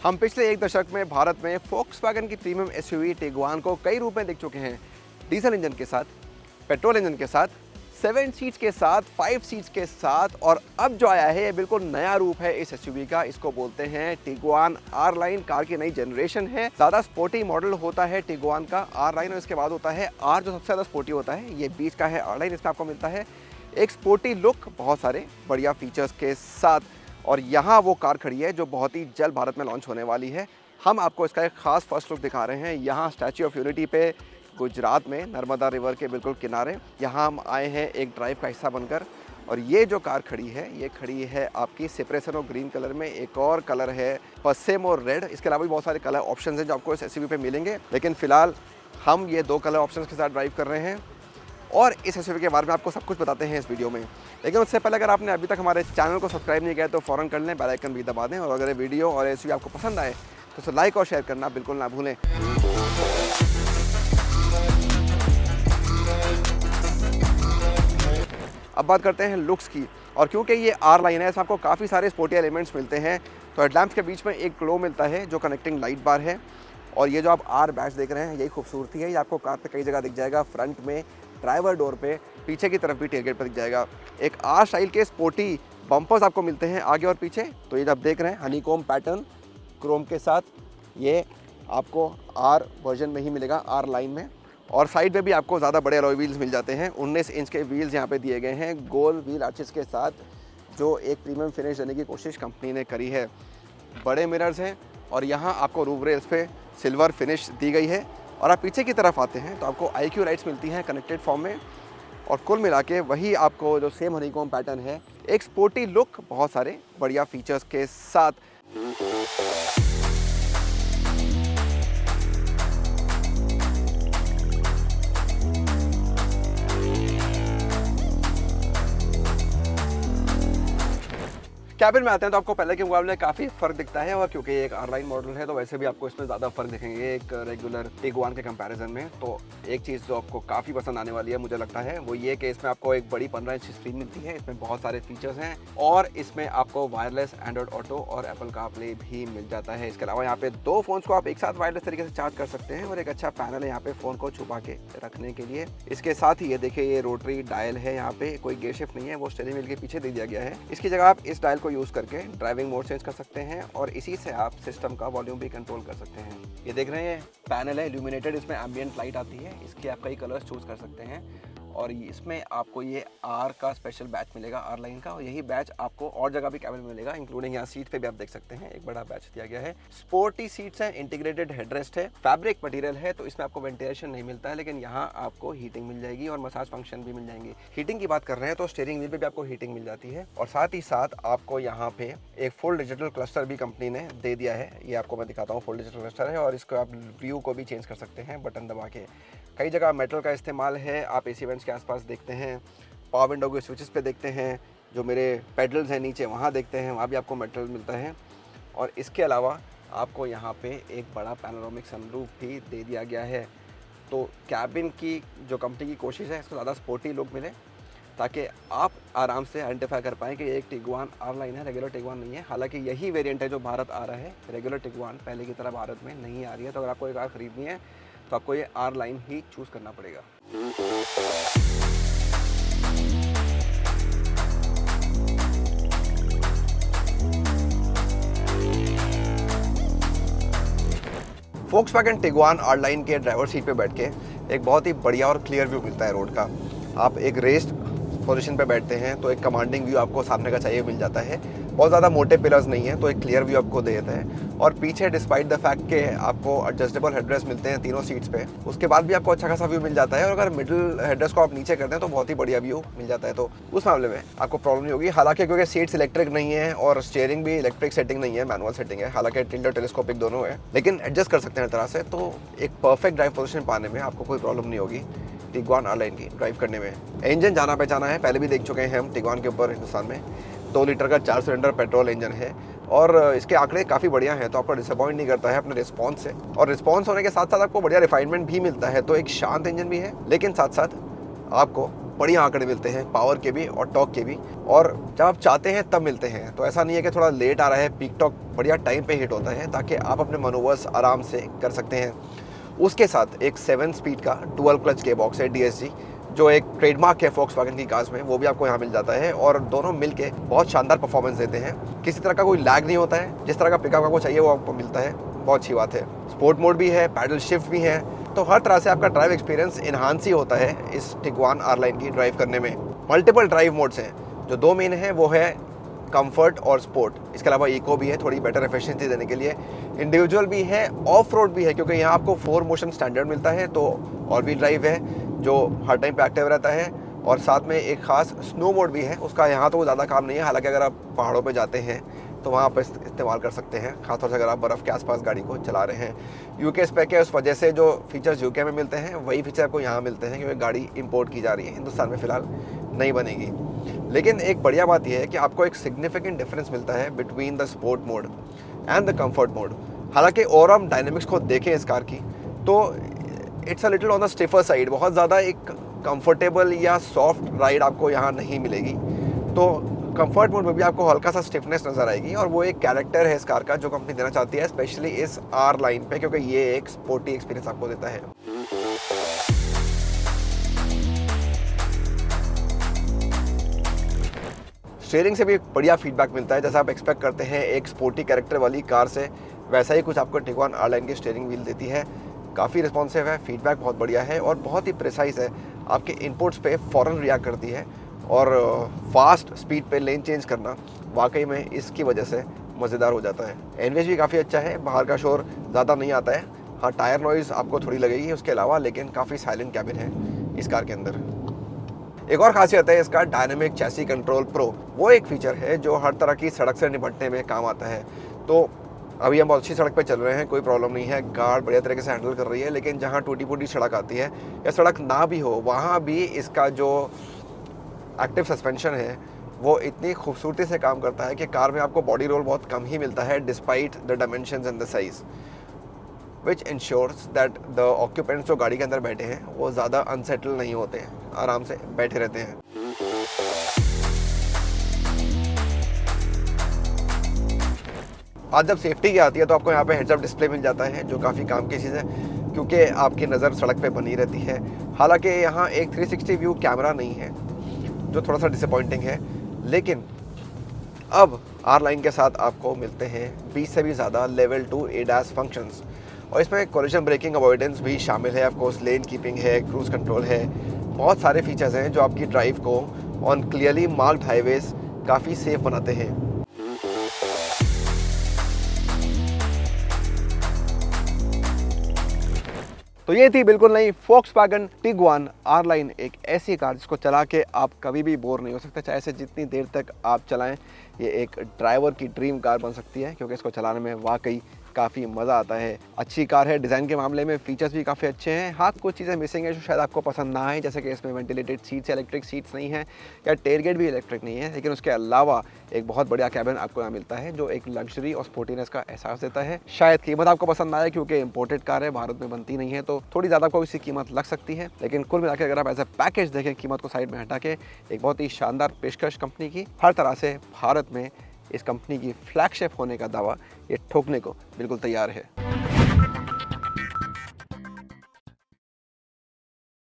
हम पिछले एक दशक में भारत में फोक्सवैगन की प्रीमियम एसयूवी टिगुआन को कई रूप में देख चुके हैं। डीजल इंजन के साथ, पेट्रोल इंजन के साथ, 7 सीट्स के साथ, 5 सीट्स के साथ, और अब जो आया है ये बिल्कुल नया रूप है इस एसयूवी का। इसको बोलते हैं टिगुआन आर लाइन। कार की नई जनरेशन है, ज़्यादा स्पोर्टी मॉडल होता है टिगुआन का आर लाइन, और इसके बाद होता है आर जो सबसे ज़्यादा स्पोर्टी होता है। ये बीच का है आर लाइन, इसमें आपको मिलता है एक स्पोर्टी लुक बहुत सारे बढ़िया फीचर्स के साथ। और यहाँ वो कार खड़ी है जो बहुत ही जल्द भारत में लॉन्च होने वाली है। हम आपको इसका एक खास फर्स्ट लुक दिखा रहे हैं। यहाँ स्टैच्यू ऑफ यूनिटी पे गुजरात में नर्मदा रिवर के बिल्कुल किनारे यहाँ हम आए हैं एक ड्राइव का हिस्सा बनकर। और ये जो कार खड़ी है ये खड़ी है आपकी सिप्रेसन और ग्रीन कलर में। एक और कलर है पसेम और रेड। इसके अलावा भी बहुत सारे कलर ऑप्शन हैं जो आपको इस एसयूवी पे मिलेंगे, लेकिन फिलहाल हम ये 2 कलर ऑप्शन के साथ ड्राइव कर रहे हैं और इस एसयूवी के बारे में आपको सब कुछ बताते हैं इस वीडियो में। लेकिन उससे पहले अगर आपने अभी तक हमारे चैनल को सब्सक्राइब नहीं किया तो फ़ौरन कर लें, बेल आइकन भी दबा दें, और अगर ये वीडियो और एसयूवी आपको पसंद आए तो उसे लाइक और शेयर करना बिल्कुल ना भूलें। अब बात करते हैं लुक्स की, और क्योंकि ये आर लाइन है इसमें आपको काफ़ी सारे स्पोर्टी एलिमेंट्स मिलते हैं। तो हेडलैम्प्स के बीच में एक ग्लो मिलता है जो कनेक्टिंग लाइट बार है, और ये जो आप आर बैच देख रहे हैं यही खूबसूरती है। ये आपको कार पे कई जगह दिख जाएगा, फ्रंट में, ड्राइवर डोर पे, पीछे की तरफ भी टेलगेट पर दिख जाएगा। एक आर स्टाइल के स्पोर्टी बम्पर्स आपको मिलते हैं आगे और पीछे। तो ये जब देख रहे हैं हनीकॉम पैटर्न क्रोम के साथ, ये आपको आर वर्जन में ही मिलेगा, आर लाइन में। और साइड में भी आपको ज़्यादा बड़े अलॉय व्हील्स मिल जाते हैं। 19 इंच के व्हील्स यहाँ पे दिए गए हैं गोल व्हील आर्चेस के साथ, जो एक प्रीमियम फिनिश देने की कोशिश कंपनी ने करी है। बड़े मिरर्स हैं और यहाँ आपको रूफ रेल्स पे सिल्वर फिनिश दी गई है। और आप पीछे की तरफ आते हैं तो आपको IQ लाइट्स मिलती हैं कनेक्टेड फॉर्म में, और कुल मिला के वही आपको जो सेम हनीकॉम पैटर्न है, एक स्पोर्टी लुक बहुत सारे बढ़िया फीचर्स के साथ। कैबिन में आते हैं तो आपको पहले के मुकाबले काफ़ी फ़र्क दिखता है, और क्योंकि ये एक आर लाइन मॉडल है तो वैसे भी आपको इसमें ज़्यादा फ़र्क दिखेंगे एक रेगुलर टिगुआन के कंपैरिजन में। तो एक चीज़ जो आपको काफ़ी पसंद आने वाली है मुझे लगता है वो ये कि इसमें आपको एक बड़ी 15 इंच स्क्रीन मिलती है। इसमें बहुत सारे फीचर्स हैं, और इसमें आपको वायरलेस एंड्रॉइड ऑटो और एप्पल कारप्ले भी मिल जाता है। इसके अलावा यहाँ पे 2 फ़ोन्स को आप एक साथ वायरलेस तरीके से चार्ज कर सकते हैं, और एक अच्छा पैनल है यहाँ पे फ़ोन को छुपा के रखने के लिए। इसके साथ ही ये देखिए ये रोटरी डायल है, यहाँ पे कोई गियर शिफ्ट नहीं है, वो स्टीयरिंग व्हील के पीछे दे दिया गया है। इसकी जगह आप इस डायल को यूज़ करके ड्राइविंग मोड चेंज कर सकते हैं, और इसी से आप सिस्टम का वॉल्यूम भी कंट्रोल कर सकते हैं। ये देख रहे हैं पैनल है इल्यूमिनेटेड, इसमें एम्बिएंट लाइट आती है। इसके आप कई कलर्स चूज़ कर सकते हैं, और इसमें आपको ये आर का स्पेशल बैच मिलेगा, आर लाइन का, और यही बैच आपको और जगह भी कैबिन में मिलेगा, इंक्लूडिंग यहाँ सीट पे भी आप देख सकते हैं एक बड़ा बैच दिया गया है। स्पोर्टी सीट्स हैं, इंटीग्रेटेड हेडरेस्ट है, फैब्रिक मटेरियल है, तो इसमें आपको वेंटिलेशन नहीं मिलता है, लेकिन यहाँ आपको हीटिंग मिल जाएगी और मसाज फंक्शन भी मिल जाएंगे। हीटिंग की बात कर रहे हैं तो स्टीयरिंग व्हील पे भी आपको हीटिंग मिल जाती है, और साथ ही साथ आपको यहाँ पे एक फुल डिजिटल क्लस्टर भी कंपनी ने दे दिया है। ये आपको मैं दिखाता हूँ, फुल डिजिटल क्लस्टर है, और इसको आप व्यू को भी चेंज कर सकते हैं बटन दबा के। कई जगह मेटल का इस्तेमाल है, आप AC वेंट्स के आसपास देखते हैं, पावर विंडो के स्विचेस पे देखते हैं, जो मेरे पेडल्स हैं नीचे वहाँ देखते हैं, वहाँ भी आपको मेटल मिलता है। और इसके अलावा आपको यहाँ पे एक बड़ा पैनोरामिक सनरूफ भी दे दिया गया है। तो कैबिन की जो कंपनी की कोशिश है इसको ज़्यादा स्पोर्टी लुक मिले, ताकि आप आराम से आइडेंटिफाई कर पाएँ कि ये एक टिगुआन आर लाइन है, रेगुलर टिगुआन नहीं है। हालांकि यही वेरिएंट है जो भारत आ रहा है, रेगुलर टिगुआन पहले की तरह भारत में नहीं आ रही है। तो अगर आपको एक कार खरीदनी है तो आपको ये आर लाइन ही चूज़ करना पड़ेगा। फोक्सवैगन टिगुआन आर लाइन के ड्राइवर सीट पे बैठ के एक बहुत ही बढ़िया और क्लियर व्यू मिलता है रोड का। आप एक रेस्ट पोजीशन पे बैठते हैं तो एक कमांडिंग व्यू आपको सामने का चाहिए मिल जाता है। बहुत ज़्यादा मोटे पिलर्स नहीं है तो एक क्लियर व्यू आपको देता है। और पीछे डिस्पाइट द फैक्ट के आपको एडजस्टेबल हेडरेस्ट मिलते हैं तीनों सीट्स पे, उसके बाद भी आपको अच्छा खासा व्यू मिल जाता है। और अगर मिडिल हेडरेस्ट को आप नीचे करते हैं तो बहुत ही बढ़िया व्यू मिल जाता है, तो उस मामले में आपको प्रॉब्लम नहीं होगी। हालांकि क्योंकि सीट्स इलेक्ट्रिक नहीं है और स्टीयरिंग भी इलेक्ट्रिक सेटिंग नहीं है, मैनुअल सेटिंग है। हालांकि टिल्टर टेलीस्कोपिक दोनों है, लेकिन एडजस्ट कर सकते हैं हर तरह से, तो एक परफेक्ट ड्राइव पोजीशन पाने में आपको कोई प्रॉब्लम नहीं होगी टिगुआन आर लाइन की ड्राइव करने में। इंजन जाना पहचाना है, पहले भी देख चुके हैं हम टिगुआन के ऊपर हिंदुस्तान में। 2 लीटर का 4 सिलेंडर पेट्रोल इंजन है, और इसके आंकड़े काफ़ी बढ़िया हैं, तो आपको डिसअपॉइंट नहीं करता है अपने रिस्पॉन्स से। और रिस्पॉन्स होने के साथ साथ आपको बढ़िया रिफाइनमेंट भी मिलता है। तो एक शांत इंजन भी है, लेकिन साथ साथ आपको बढ़िया आंकड़े मिलते हैं, पावर के भी और टॉर्क के भी, और जब आप चाहते हैं तब मिलते हैं। तो ऐसा नहीं है कि थोड़ा लेट आ रहा है, पीक टॉर्क बढ़िया टाइम पे हिट होता है ताकि आप अपने मनोवर्स आराम से कर सकते हैं। उसके साथ एक 7 स्पीड का डुअल क्लच के बॉक्स है DSG, जो एक ट्रेडमार्क है Volkswagen की कार्स में, वो भी आपको यहाँ मिल जाता है और दोनों मिलके बहुत शानदार परफॉर्मेंस देते हैं। किसी तरह का कोई लैग नहीं होता है, जिस तरह का पिकअप आपको चाहिए वो आपको मिलता है, बहुत अच्छी बात है। स्पोर्ट मोड भी है, पैडल शिफ्ट भी है, तो हर तरह से आपका ड्राइव एक्सपीरियंस इन्हांस ही होता है इस टिगुआन R-Line की ड्राइव करने में। मल्टीपल ड्राइव मोड्स हैं, जो 2 मेन हैं वो है कंफर्ट और स्पोर्ट। इसके अलावा इको भी है थोड़ी बेटर एफिशिएंसी देने के लिए, इंडिविजुअल भी है, ऑफ रोड भी है, क्योंकि यहाँ आपको 4 मोशन स्टैंडर्ड मिलता है, तो ऑल व्हील ड्राइव है जो हर टाइम पे एक्टिव रहता है, और साथ में एक खास स्नो मोड भी है। उसका यहाँ तो ज़्यादा काम नहीं है, हालांकि अगर आप पहाड़ों पे जाते हैं तो वहाँ पर इस्तेमाल कर सकते हैं, खासतौर से अगर आप बर्फ़ के आसपास गाड़ी को चला रहे हैं। यूके स्पेक है, उस वजह से जो फीचर्स यूके में मिलते हैं वही फीचर आपको यहाँ मिलते हैं, क्योंकि गाड़ी इंपोर्ट की जा रही है, हिंदुस्तान में फ़िलहाल नहीं बनेगी। लेकिन एक बढ़िया बात यह है कि आपको एक सिग्निफिकेंट डिफरेंस मिलता है between the sport mode and the comfort mode. हालांकि और हम डायनेमिक्स को देखें इस कार की तो it's a little on the stiffer side, बहुत ज़्यादा एक कंफर्टेबल या सॉफ्ट राइड आपको यहाँ नहीं मिलेगी। तो कंफर्ट मोड में भी आपको हल्का सा स्टिफनेस नज़र आएगी, और वो एक कैरेक्टर है इस कार का जो कंपनी देना चाहती है, स्पेशली इस R-Line पे, क्योंकि ये एक स्पोर्टी एक्सपीरियंस आपको देता है। स्टीयरिंग से भी बढ़िया फीडबैक मिलता है, जैसा आप एक्सपेक्ट करते हैं एक स्पोर्टी कैरेक्टर वाली कार से, वैसा ही कुछ आपको टिगुआन R-Line की स्टीयरिंग व्हील देती है। काफ़ी रिस्पॉन्सिव है, फीडबैक बहुत बढ़िया है और बहुत ही प्रिसाइज है, आपके इनपुट्स पे फ़ौरन रिएक्ट करती है, और फास्ट स्पीड पे लेन चेंज करना वाकई में इसकी वजह से मज़ेदार हो जाता है। एनवेज भी काफ़ी अच्छा है, बाहर का शोर ज़्यादा नहीं आता है, हाँ टायर नॉइज़ आपको थोड़ी लगेगी उसके अलावा, लेकिन काफ़ी साइलेंट कैबिन है इस कार के अंदर। एक और खासियत है इसका डायनेमिक चैसी कंट्रोल प्रो, वो एक फीचर है जो हर तरह की सड़क से निपटने में काम आता है। तो अभी हम बहुत अच्छी सड़क पे चल रहे हैं, कोई प्रॉब्लम नहीं है, कार बढ़िया तरीके से हैंडल कर रही है, लेकिन जहाँ टूटी फूटी सड़क आती है या सड़क ना भी हो, वहाँ भी इसका जो एक्टिव सस्पेंशन है वो इतनी खूबसूरती से काम करता है कि कार में आपको बॉडी रोल बहुत कम ही मिलता है, despite the dimensions and the size, which ensures that the occupants जो गाड़ी के अंदर बैठे हैं वो ज़्यादा अनसेटल नहीं होते हैं, आराम से बैठे रहते हैं। आज जब सेफ्टी की आती है तो आपको यहाँ पे हेड्स अप डिस्प्ले मिल जाता है, जो काफ़ी काम की चीज़ है, क्योंकि आपकी नज़र सड़क पे बनी रहती है। हालांकि यहाँ एक 360 व्यू कैमरा नहीं है, जो थोड़ा सा डिसअपॉइंटिंग है, लेकिन अब R-Line के साथ आपको मिलते हैं 20 से भी ज़्यादा लेवल 2 ADAS फंक्शंस, और इसमें कोलिजन ब्रेकिंग अवॉइडेंस भी शामिल है, ऑफकोर्स लेन कीपिंग है, क्रूज़ कंट्रोल है, बहुत सारे फीचर्स हैं जो आपकी ड्राइव को ऑन क्लियरली मार्क्ड हाईवेज काफ़ी सेफ बनाते हैं। तो ये थी बिल्कुल नई Volkswagen Tiguan R-Line, एक ऐसी कार जिसको चला के आप कभी भी बोर नहीं हो सकते, चाहे इसे जितनी देर तक आप चलाएं। ये एक ड्राइवर की ड्रीम कार बन सकती है, क्योंकि इसको चलाने में वाकई काफ़ी मज़ा आता है। अच्छी कार है, डिज़ाइन के मामले में फीचर्स भी काफ़ी अच्छे हैं। हाँ, कुछ चीज़ें मिसिंग है जो शायद आपको पसंद ना आए, जैसे कि इसमें वेंटिलेटेड सीट्स, इलेक्ट्रिक सीट्स नहीं है, या टेलगेट भी इलेक्ट्रिक नहीं है, लेकिन उसके अलावा एक बहुत बढ़िया कैबिन आपको यहाँ मिलता है जो एक लग्जरी और स्पोर्टीनेस का एहसास देता है। शायद कीमत आपको पसंद ना आए, क्योंकि इंपोर्टेड कार है, भारत में बनती नहीं है, तो थोड़ी ज़्यादा आपको इसकी कीमत लग सकती है, लेकिन कुल मिलाकर अगर आप एज ए पैकेज देखें, कीमत को साइड में हटा के, एक बहुत ही शानदार पेशकश कंपनी की, हर तरह से भारत में इस कंपनी की फ्लैगशिप होने का दावा ये ठोकने को बिल्कुल तैयार है।